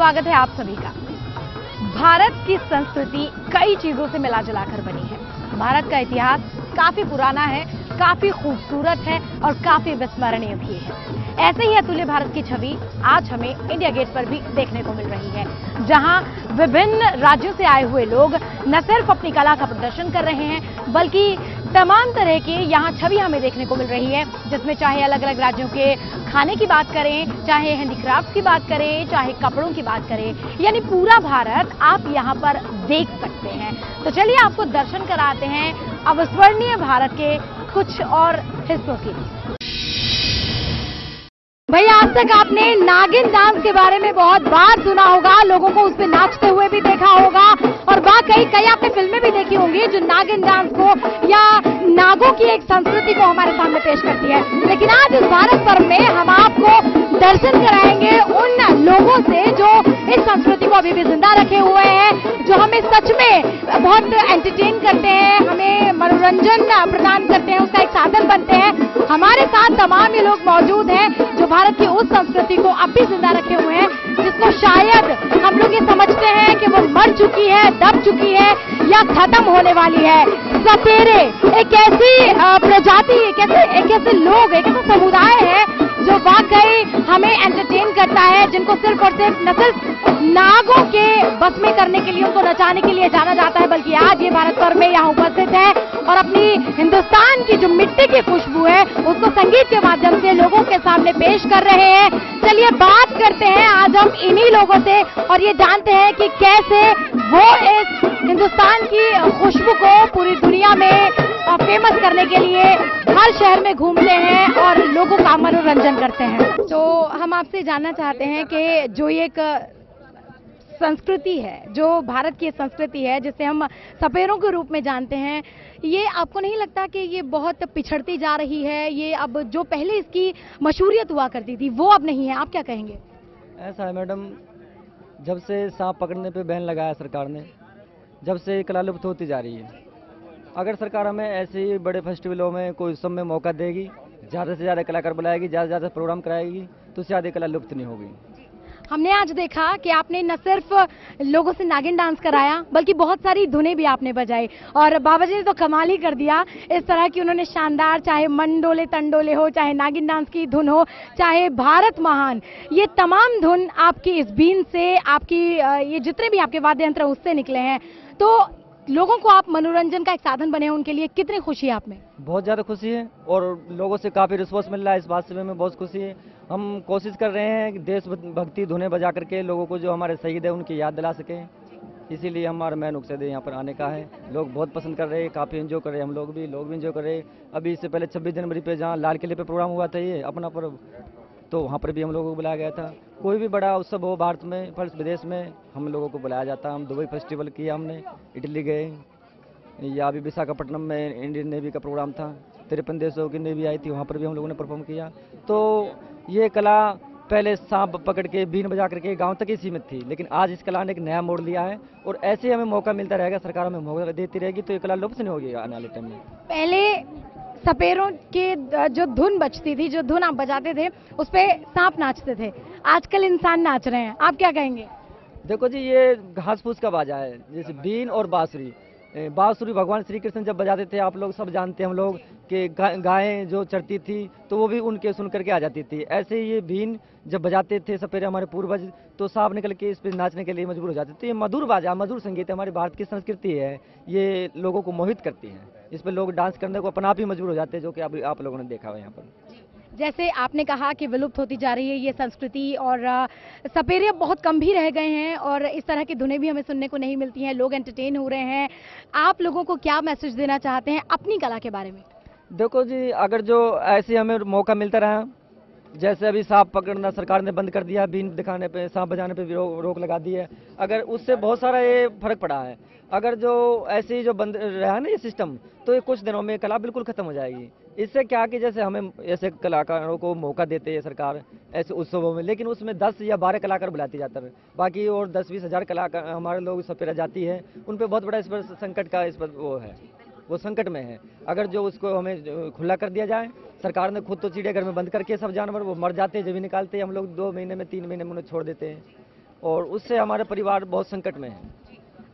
स्वागत है आप सभी का। भारत की संस्कृति कई चीजों से मिला जुला कर बनी है। भारत का इतिहास काफी पुराना है, काफी खूबसूरत है और काफी विस्मरणीय भी है। ऐसे ही अतुल्य भारत की छवि आज हमें इंडिया गेट पर भी देखने को मिल रही है, जहां विभिन्न राज्यों से आए हुए लोग न सिर्फ अपनी कला का प्रदर्शन कर रहे हैं, बल्कि तमाम तरह की यहाँ छवि हमें देखने को मिल रही है, जिसमें चाहे अलग अलग राज्यों के खाने की बात करें, चाहे हैंडीक्राफ्ट की बात करें, चाहे कपड़ों की बात करें, यानी पूरा भारत आप यहाँ पर देख सकते हैं। तो चलिए आपको दर्शन कराते हैं अविस्मरणीय भारत के कुछ और हिस्सों की। भैया, आज तक आपने नागिन डांस के बारे में बहुत बार सुना होगा, लोगों को उस पर नाचते हुए भी देखा होगा और वाकई कई आपने फिल्में भी देखी होंगी जो नागिन डांस को या नागों की एक संस्कृति को हमारे सामने पेश करती है। लेकिन आज इस भारत पर्व में हम आपको दर्शन कराएंगे उन लोगों से जो इस संस्कृति को अभी भी जिंदा रखे हुए हैं, जो हमें सच में बहुत एंटरटेन करते हैं, हमें मनोरंजन प्रदान करते हैं, उसका एक साधन बनते हैं। हमारे साथ तमाम ये लोग मौजूद हैं जो भारत की उस संस्कृति को अब भी जिंदा रखे हुए हैं, जिसको शायद हम लोग ये समझते हैं कि वो मर चुकी है, दब चुकी है या खत्म होने वाली है। सपेरे एक ऐसी प्रजाति, एक ऐसे लोग, एक ऐसा समुदाय है जो वाकई हमें एंटरटेन करता है, जिनको सिर्फ और सिर्फ न सिर्फ नागों के बस में करने के लिए, उनको नचाने के लिए जाना जाता है, बल्कि आज ये भारत पर्व में यहाँ उपस्थित है और अपनी हिंदुस्तान की जो मिट्टी की खुशबू है उसको संगीत के माध्यम से लोगों के सामने पेश कर रहे हैं। चलिए बात करते हैं आज हम इन्हीं लोगों से और ये जानते हैं कि कैसे वो इस हिंदुस्तान की खुशबू को पूरी दुनिया में फेमस करने के लिए हर शहर में घूमते हैं और लोगों का मनोरंजन करते हैं। तो हम आपसे जानना चाहते हैं कि जो ये एक संस्कृति है, जो भारत की संस्कृति है, जिसे हम सपेरों के रूप में जानते हैं, ये आपको नहीं लगता कि ये बहुत पिछड़ती जा रही है? ये अब जो पहले इसकी मशहूरियत हुआ करती थी वो अब नहीं है, आप क्या कहेंगे? ऐसा है मैडम, जब से सांप पकड़ने पे बैन लगाया सरकार ने, जब से ये कला लुप्त होती जा रही है। अगर सरकार हमें ऐसे ही बड़े फेस्टिवलों में कोई सब में मौका देगी, ज़्यादा से ज़्यादा कलाकार बुलाएगी, ज़्यादा से ज़्यादा प्रोग्राम कराएगी, तो शायद कला लुप्त नहीं होगी। हमने आज देखा कि आपने न सिर्फ लोगों से नागिन डांस कराया, बल्कि बहुत सारी धुनें भी आपने बजाई और बाबा जी ने तो कमाल ही कर दिया। इस तरह की उन्होंने शानदार, चाहे मंडोले तंडोले हो, चाहे नागिन डांस की धुन हो, चाहे भारत महान, ये तमाम धुन आपकी इस बीन से, आपकी ये जितने भी आपके वाद्य यंत्र उससे निकले हैं। तो लोगों को आप मनोरंजन का एक साधन बने हैं, उनके लिए कितनी खुशी है आप में? बहुत ज़्यादा खुशी है और लोगों से काफ़ी रिस्पॉन्स मिल रहा है, इस बात से हमें बहुत खुशी है। हम कोशिश कर रहे हैं कि देशभक्ति धुनें बजा करके लोगों को जो हमारे शहीद है उनकी याद दिला सकें, इसीलिए हमारा मेन मकसद यहाँ पर आने का है। लोग बहुत पसंद कर रहे हैं, काफ़ी एंजॉय कर रहे हैं, हम लोग भी एंजॉय कर रहे हैं। अभी इससे पहले 26 जनवरी पे जहाँ लाल किले पे प्रोग्राम हुआ था ये अपना पर्व, तो वहाँ पर भी हम लोगों को बुलाया गया था। कोई भी बड़ा उत्सव हो भारत में, पर विदेश में हम लोगों को बुलाया जाता है। हम दुबई फेस्टिवल किया, हमने इटली गए, या अभी विशाखापट्टनम में इंडियन नेवी का प्रोग्राम था, 53 देशों की नेवी आई थी, वहाँ पर भी हम लोगों ने परफॉर्म किया। तो ये कला पहले सांप पकड़ के बीन बजा करके गांव तक ही सीमित थी, लेकिन आज इस कला ने एक नया मोड़ लिया है और ऐसे ही हमें मौका मिलता रहेगा, सरकार हमें मौका देती रहेगी, तो ये कला लुप्त नहीं होगी आने वाले टाइम में। पहले सपेरों के जो धुन बजती थी, जो धुन आप बजाते थे, उस पे सांप नाचते थे, आजकल इंसान नाच रहे हैं, आप क्या कहेंगे? देखो जी, ये घास फूस का बाजा है, जैसे बीन और बांसुरी। बांसुरी भगवान श्री कृष्ण जब बजाते थे, आप लोग सब जानते हैं, हम लोग कि गायें जो चरती थी तो वो भी उनके सुन करके आ जाती थी। ऐसे ही ये बीन जब बजाते थे सपेरे हमारे पूर्वज, तो सांप निकल के इस पर नाचने के लिए मजबूर हो जाते थे। ये मधुर बाजा, मधुर संगीत है, हमारी भारत की संस्कृति है, ये लोगों को मोहित करती है, इस पर लोग डांस करने को अपने आप ही मजबूर हो जाते हैं, जो कि आप लोगों ने देखा हुआ यहाँ पर। जैसे आपने कहा कि विलुप्त होती जा रही है ये संस्कृति और सपेरे बहुत कम भी रह गए हैं और इस तरह की धुनें भी हमें सुनने को नहीं मिलती हैं, लोग एंटरटेन हो रहे हैं। आप लोगों को क्या मैसेज देना चाहते हैं अपनी कला के बारे में? देखो जी, अगर जो ऐसे हमें मौका मिलता रहा, जैसे अभी सांप पकड़ना सरकार ने बंद कर दिया, बीन दिखाने पे, सांप बजाने पे भी रोक लगा दी है, अगर उससे बहुत सारा ये फर्क पड़ा है। अगर जो ऐसे ही जो बंद रहा है ना ये सिस्टम, तो ये कुछ दिनों में कला बिल्कुल खत्म हो जाएगी। इससे क्या कि जैसे हमें ऐसे कलाकारों को मौका देते है सरकार ऐसे उत्सवों में, लेकिन उसमें 10 या 12 कलाकार बुलाती जाता है, बाकी और 10-20 हज़ार कलाकार हमारे लोग सपेरा जाती है, उन पर बहुत बड़ा इस पर संकट का इस पर वो है, वो संकट में है। अगर जो उसको हमें खुला कर दिया जाए, सरकार ने खुद तो चिड़ियाघर में बंद करके सब जानवर वो मर जाते हैं, जब भी निकालते हैं हम लोग 2 महीने में 3 महीने में उन्हें छोड़ देते हैं। और उससे हमारे परिवार बहुत संकट में है।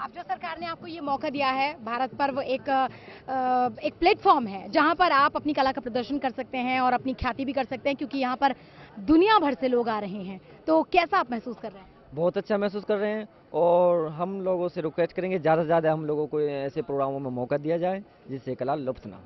अब जो सरकार ने आपको ये मौका दिया है, भारत पर्व एक प्लेटफॉर्म है जहां पर आप अपनी कला का प्रदर्शन कर सकते हैं और अपनी ख्याति भी कर सकते हैं, क्योंकि यहाँ पर दुनिया भर से लोग आ रहे हैं, तो कैसा आप महसूस कर रहे हैं? बहुत अच्छा महसूस कर रहे हैं और हम लोगों से रिक्वेस्ट करेंगे ज़्यादा से ज़्यादा हम लोगों को ऐसे प्रोग्रामों में मौका दिया जाए जिससे कला लुप्त ना हो।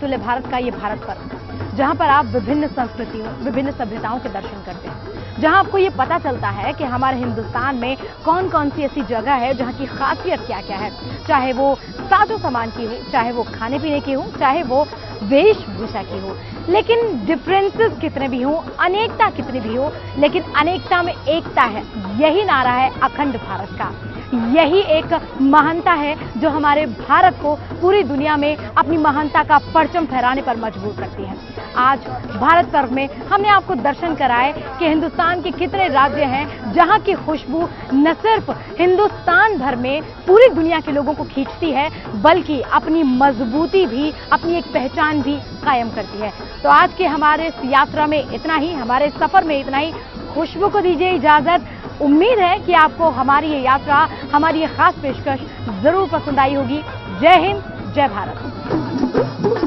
मातुल्य भारत का ये भारत पर्व, जहां पर आप विभिन्न संस्कृतियों, विभिन्न सभ्यताओं के दर्शन करते हैं, जहां आपको ये पता चलता है कि हमारे हिंदुस्तान में कौन कौन सी ऐसी जगह है जहां की खासियत क्या क्या है, चाहे वो साजो सामान की हो, चाहे वो खाने पीने की हो, चाहे वो वेशभूषा की हो। लेकिन डिफरेंसेस कितने भी हों, अनेकता कितनी भी हो, लेकिन अनेकता में एकता है, यही नारा है अखंड भारत का। यही एक महानता है जो हमारे भारत को पूरी दुनिया में अपनी महानता का परचम फहराने पर मजबूर करती है। आज भारत पर्व में हमने आपको दर्शन कराए कि हिंदुस्तान के कितने राज्य हैं जहां की खुशबू न सिर्फ हिंदुस्तान भर में पूरी दुनिया के लोगों को खींचती है, बल्कि अपनी मजबूती भी, अपनी एक पहचान भी कायम करती है। तो आज के हमारे इस यात्रा में इतना ही, हमारे सफर में इतना ही। खुशबू को दीजिए इजाजत। उम्मीद है कि आपको हमारी ये यात्रा, हमारी ये खास पेशकश जरूर पसंद आई होगी। जय हिंद, जय भारत।